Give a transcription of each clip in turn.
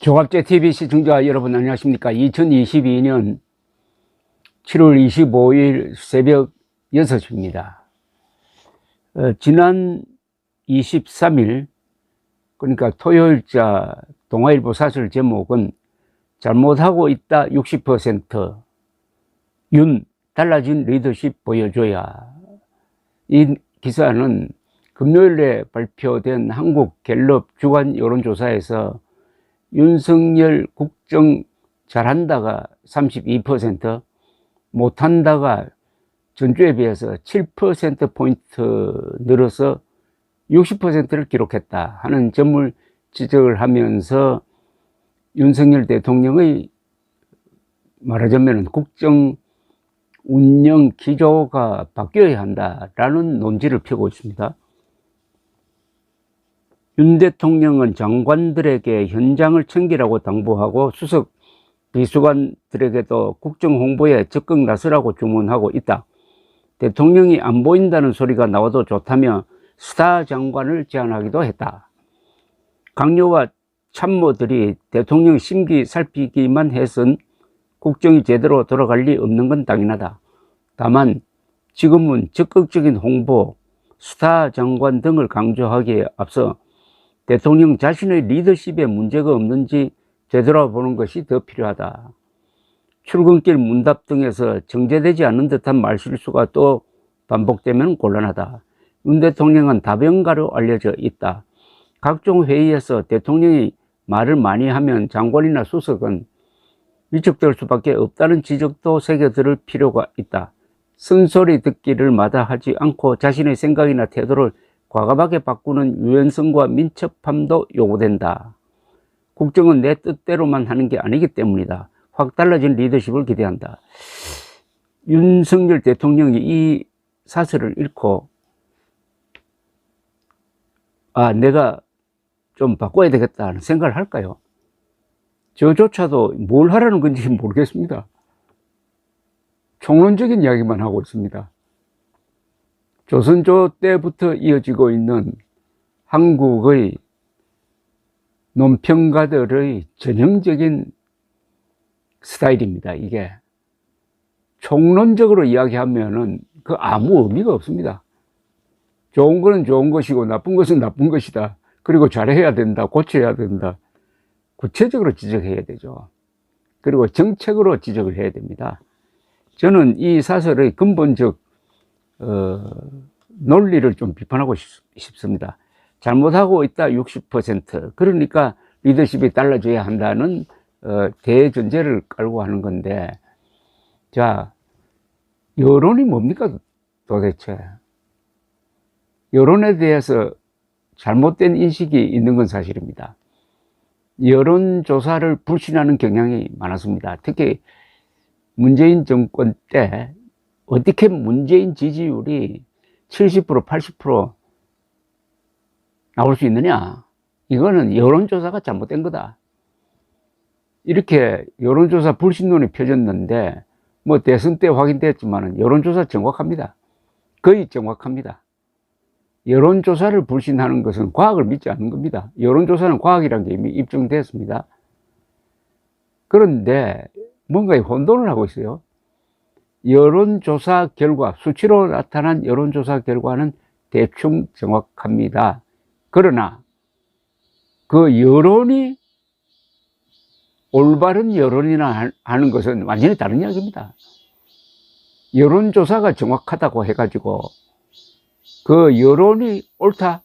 조갑제 TV 시청자 여러분 안녕하십니까. 2022년 7월 25일 새벽 6시입니다. 지난 23일 그러니까 토요일자 동아일보 사설 제목은 잘못하고 있다 60% 윤 달라진 리더십 보여줘야. 이 기사는 금요일에 발표된 한국갤럽 주간 여론조사에서 윤석열 국정 잘한다가 32%, 못한다가 전주에 비해서 7%포인트 늘어서 60%를 기록했다 하는 점을 지적을 하면서 윤석열 대통령의 말하자면 국정 운영 기조가 바뀌어야 한다라는 논지를 펴고 있습니다. 윤 대통령은 장관들에게 현장을 챙기라고 당부하고 수석 비서관들에게도 국정 홍보에 적극 나서라고 주문하고 있다. 대통령이 안 보인다는 소리가 나와도 좋다며 스타 장관을 제안하기도 했다. 강요와 참모들이 대통령 심기 살피기만 해선 국정이 제대로 돌아갈 리 없는 건 당연하다. 다만 지금은 적극적인 홍보, 스타 장관 등을 강조하기에 앞서 대통령 자신의 리더십에 문제가 없는지 되돌아보는 것이 더 필요하다. 출근길 문답 등에서 정제되지 않는 듯한 말실수가 또 반복되면 곤란하다. 윤 대통령은 다변가로 알려져 있다. 각종 회의에서 대통령이 말을 많이 하면 장관이나 수석은 위축될 수밖에 없다는 지적도 새겨들을 필요가 있다. 쓴소리 듣기를 마다하지 않고 자신의 생각이나 태도를 과감하게 바꾸는 유연성과 민첩함도 요구된다. 국정은 내 뜻대로만 하는 게 아니기 때문이다. 확 달라진 리더십을 기대한다. 윤석열 대통령이 이 사설을 읽고 내가 좀 바꿔야 되겠다 하는 생각을 할까요? 저조차도 뭘 하라는 건지 모르겠습니다. 총론적인 이야기만 하고 있습니다. 조선조 때부터 이어지고 있는 한국의 논평가들의 전형적인 스타일입니다. 이게 총론적으로 이야기하면은 그 아무 의미가 없습니다. 좋은 것은 좋은 것이고 나쁜 것은 나쁜 것이다. 그리고 잘해야 된다. 고쳐야 된다. 구체적으로 지적해야 되죠. 그리고 정책으로 지적을 해야 됩니다. 저는 이 사설의 근본적 논리를 좀 비판하고 싶습니다. 잘못하고 있다 60%. 그러니까 리더십이 달라져야 한다는 대전제를 깔고 하는 건데, 자, 여론이 뭡니까 도대체? 여론에 대해서 잘못된 인식이 있는 건 사실입니다. 여론조사를 불신하는 경향이 많았습니다. 특히 문재인 정권 때 어떻게 문재인 지지율이 70%, 80% 나올 수 있느냐? 이거는 여론조사가 잘못된 거다. 이렇게 여론조사 불신론이 펴졌는데, 뭐 대선 때 확인됐지만 여론조사 정확합니다. 거의 정확합니다. 여론조사를 불신하는 것은 과학을 믿지 않는 겁니다. 여론조사는 과학이라는 게 이미 입증됐습니다. 그런데 뭔가 혼돈을 하고 있어요. 여론조사 결과, 수치로 나타난 여론조사 결과는 대충 정확합니다. 그러나 그 여론이 올바른 여론이나 하는 것은 완전히 다른 이야기입니다. 여론조사가 정확하다고 해가지고 그 여론이 옳다.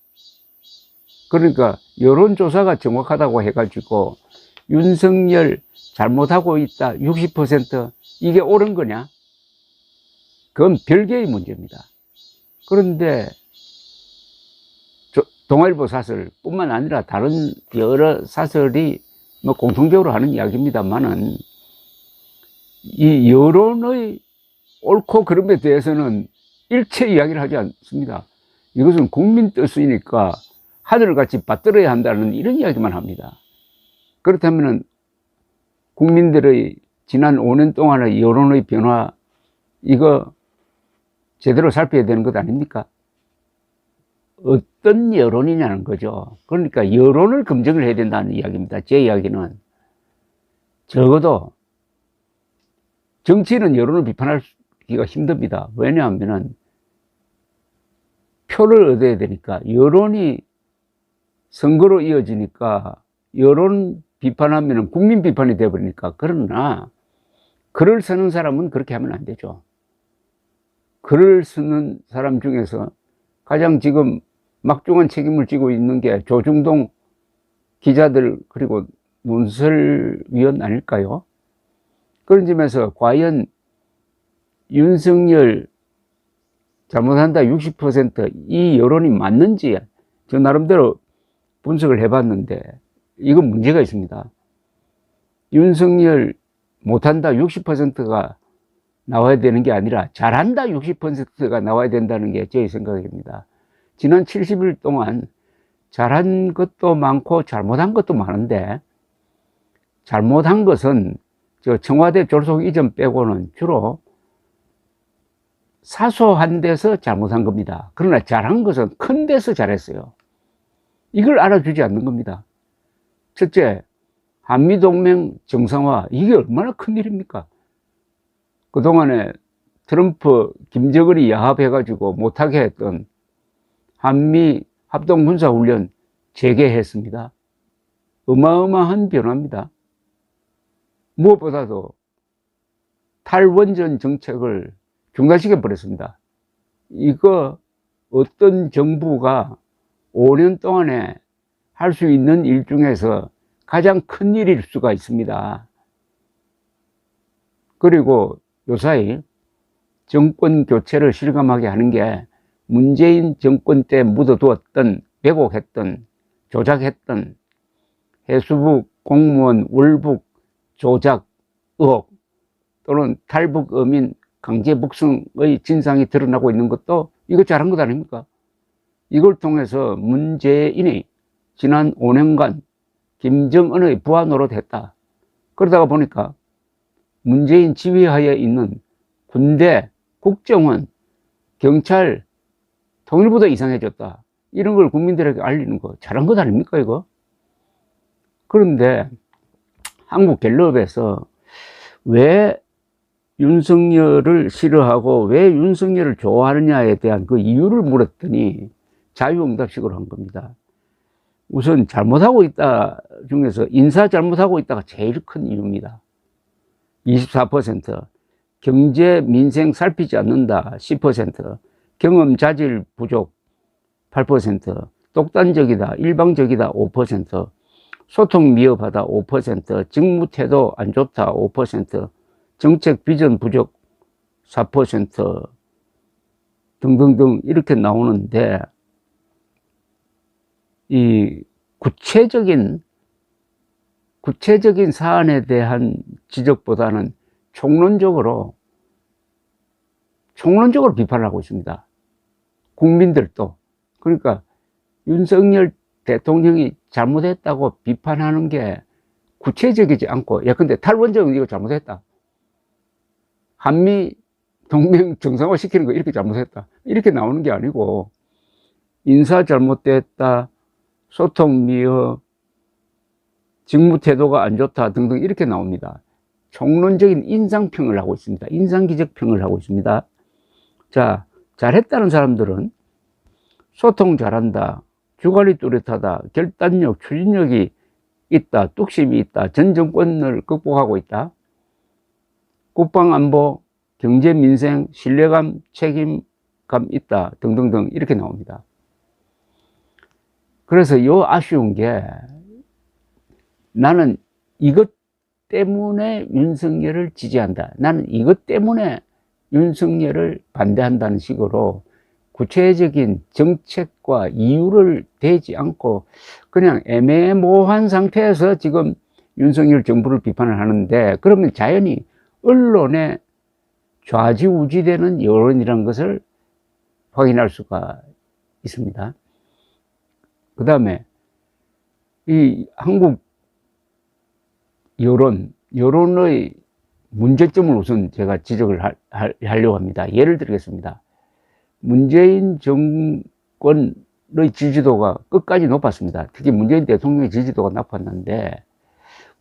그러니까 여론조사가 정확하다고 해가지고 윤석열 잘못하고 있다 60% 이게 옳은 거냐? 그건 별개의 문제입니다. 그런데 동아일보 사설 뿐만 아니라 다른 여러 사설이 뭐 공통적으로 하는 이야기입니다만은 이 여론의 옳고 그름에 대해서는 일체 이야기를 하지 않습니다. 이것은 국민 뜻이니까 하늘같이 받들어야 한다는 이런 이야기만 합니다. 그렇다면 국민들의 지난 5년 동안의 여론의 변화 이거 제대로 살펴야 되는 것 아닙니까? 어떤 여론이냐는 거죠. 그러니까 여론을 검증을 해야 된다는 이야기입니다. 제 이야기는. 적어도 정치는 여론을 비판하기가 힘듭니다. 왜냐하면 표를 얻어야 되니까, 여론이 선거로 이어지니까 여론 비판하면 국민 비판이 되어버리니까. 그러나 글을 쓰는 사람은 그렇게 하면 안 되죠. 글을 쓰는 사람 중에서 가장 지금 막중한 책임을 지고 있는 게 조중동 기자들 그리고 논설위원 아닐까요? 그런 점에서 과연 윤석열 잘못한다 60%이 여론이 맞는지 저 나름대로 분석을 해봤는데 이건 문제가 있습니다. 윤석열 못한다 60%가 나와야 되는 게 아니라 잘한다 60%가 나와야 된다는 게 제 생각입니다. 지난 70일 동안 잘한 것도 많고 잘못한 것도 많은데, 잘못한 것은 저 청와대 졸속 이전 빼고는 주로 사소한 데서 잘못한 겁니다. 그러나 잘한 것은 큰 데서 잘했어요. 이걸 알아주지 않는 겁니다. 첫째, 한미동맹 정상화, 이게 얼마나 큰 일입니까? 그동안에 트럼프, 김정은이 야합해가지고 못하게 했던 한미 합동군사훈련 재개했습니다. 어마어마한 변화입니다. 무엇보다도 탈원전 정책을 중단시켜 버렸습니다. 이거 어떤 정부가 5년 동안에 할 수 있는 일 중에서 가장 큰 일일 수가 있습니다. 그리고 요사이 정권 교체를 실감하게 하는 게 문재인 정권 때 묻어두었던, 왜곡했던, 조작했던 해수부 공무원 월북 조작 의혹 또는 탈북 어민 강제 북송의 진상이 드러나고 있는 것도 이거 잘한 것 아닙니까? 이걸 통해서 문재인이 지난 5년간 김정은의 부하 노릇했다. 그러다가 보니까 문재인 지휘하에 있는 군대, 국정원, 경찰, 통일부도 이상해졌다. 이런 걸 국민들에게 알리는 거 잘한 것 아닙니까, 이거? 그런데 한국갤럽에서 왜 윤석열을 싫어하고 왜 윤석열을 좋아하느냐에 대한 그 이유를 물었더니 자유응답식으로 한 겁니다. 우선 잘못하고 있다 중에서 인사 잘못하고 있다가 제일 큰 이유입니다. 24%, 경제 민생 살피지 않는다 10%, 경험 자질 부족 8%, 독단적이다 일방적이다 5%, 소통 미흡하다 5%, 직무 태도 안 좋다 5%, 정책 비전 부족 4% 등등등 이렇게 나오는데, 이 구체적인 사안에 대한 지적보다는 총론적으로 비판을 하고 있습니다. 국민들도. 그러니까 윤석열 대통령이 잘못했다고 비판하는 게 구체적이지 않고, 야 근데 탈원전 이거 잘못했다, 한미 동맹 정상화 시키는 거 이렇게 잘못했다, 이렇게 나오는 게 아니고 인사 잘못됐다, 소통 미흡, 직무 태도가 안 좋다 등등 이렇게 나옵니다. 총론적인 인상평을 하고 있습니다. 인상기적평을 하고 있습니다. 자, 잘했다는 사람들은 소통 잘한다, 주관이 뚜렷하다, 결단력, 추진력이 있다, 뚝심이 있다, 전 정권을 극복하고 있다, 국방안보, 경제 민생, 신뢰감, 책임감 있다 등등등 이렇게 나옵니다. 그래서 요 아쉬운 게, 나는 이것 때문에 윤석열을 지지한다, 나는 이것 때문에 윤석열을 반대한다는 식으로 구체적인 정책과 이유를 대지 않고 그냥 애매모호한 상태에서 지금 윤석열 정부를 비판을 하는데, 그러면 자연히 언론에 좌지우지되는 여론이라는 것을 확인할 수가 있습니다. 그 다음에 이 한국 여론의 문제점을 우선 제가 지적을 하려고 합니다. 예를 들겠습니다. 문재인 정권의 지지도가 끝까지 높았습니다. 특히 문재인 대통령의 지지도가 높았는데,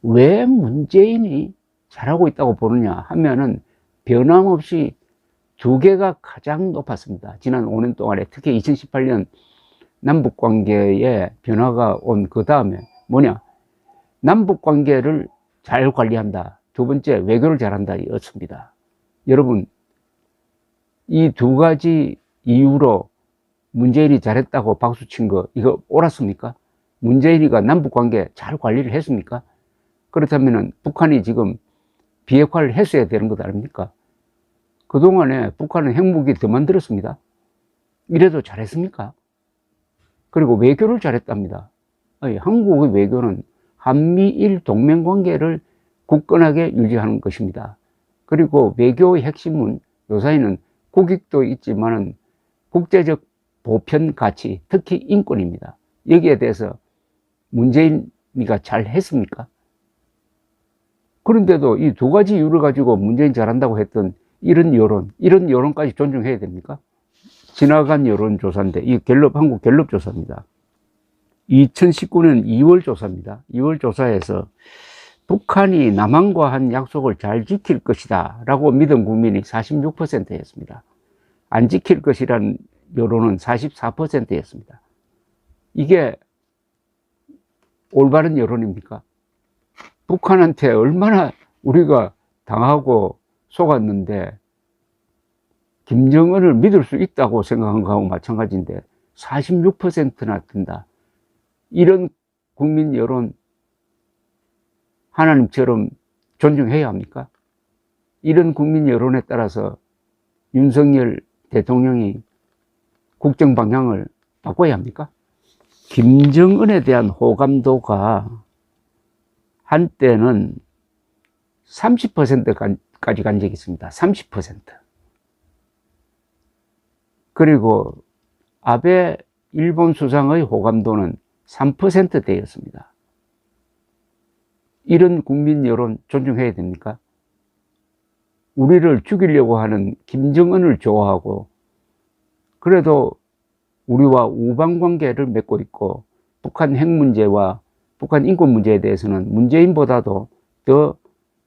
왜 문재인이 잘하고 있다고 보느냐 하면은 변함없이 두 개가 가장 높았습니다. 지난 5년 동안에 특히 2018년 남북관계에 변화가 온 그 다음에 뭐냐, 남북관계를 잘 관리한다, 두 번째 외교를 잘한다 였습니다. 여러분, 이 두 가지 이유로 문재인이 잘했다고 박수친 거 이거 옳았습니까? 문재인이가 남북관계 잘 관리를 했습니까? 그렇다면 북한이 지금 비핵화를 했어야 되는 것 아닙니까? 그동안에 북한은 핵무기 더 만들었습니다. 이래도 잘했습니까? 그리고 외교를 잘했답니다. 아니, 한국의 외교는 한미일 동맹관계를 굳건하게 유지하는 것입니다. 그리고 외교의 핵심은 요사이는 국익도 있지만 국제적 보편 가치, 특히 인권입니다. 여기에 대해서 문재인이가 잘 했습니까? 그런데도 이 두 가지 이유를 가지고 문재인 잘한다고 했던 이런 여론까지 존중해야 됩니까? 지나간 여론조사인데, 이 한국 갤럽 조사입니다. 2019년 2월 조사입니다. 2월 조사에서 북한이 남한과 한 약속을 잘 지킬 것이다 라고 믿은 국민이 46%였습니다. 안 지킬 것이라는 여론은 44%였습니다. 이게 올바른 여론입니까? 북한한테 얼마나 우리가 당하고 속았는데 김정은을 믿을 수 있다고 생각한 거하고 마찬가지인데 46%나 든다. 이런 국민 여론 하나님처럼 존중해야 합니까? 이런 국민 여론에 따라서 윤석열 대통령이 국정 방향을 바꿔야 합니까? 김정은에 대한 호감도가 한때는 30%까지 간 적이 있습니다. 30%. 그리고 아베 일본 수상의 호감도는 3%대였습니다. 이런 국민 여론 존중해야 됩니까? 우리를 죽이려고 하는 김정은을 좋아하고 그래도 우리와 우방관계를 맺고 있고 북한 핵 문제와 북한 인권 문제에 대해서는 문재인보다도 더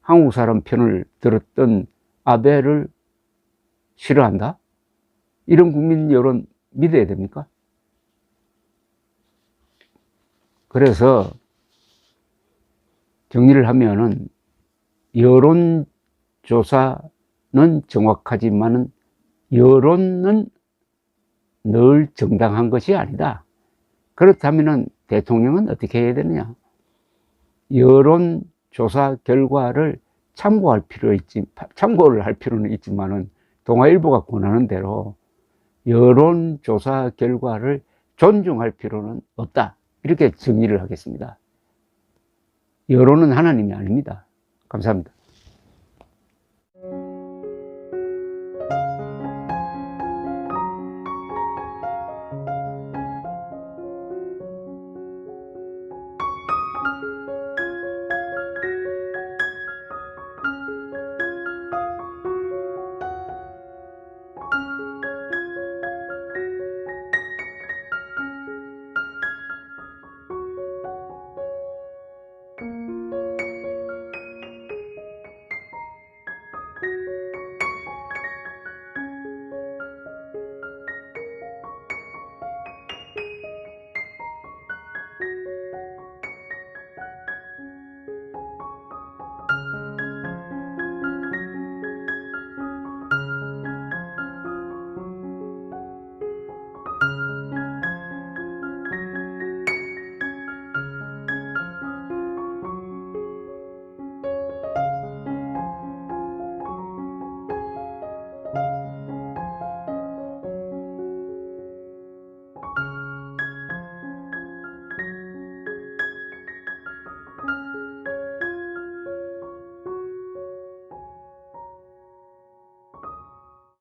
한국 사람 편을 들었던 아베를 싫어한다? 이런 국민 여론 믿어야 됩니까? 그래서 정리를 하면은 여론조사는 정확하지만은 여론은 늘 정당한 것이 아니다. 그렇다면은 대통령은 어떻게 해야 되느냐? 여론조사 결과를 참고를 할 필요는 있지만은 동아일보가 권하는 대로 여론조사 결과를 존중할 필요는 없다. 이렇게 정리를 하겠습니다. 여론은 하나님이 아닙니다. 감사합니다.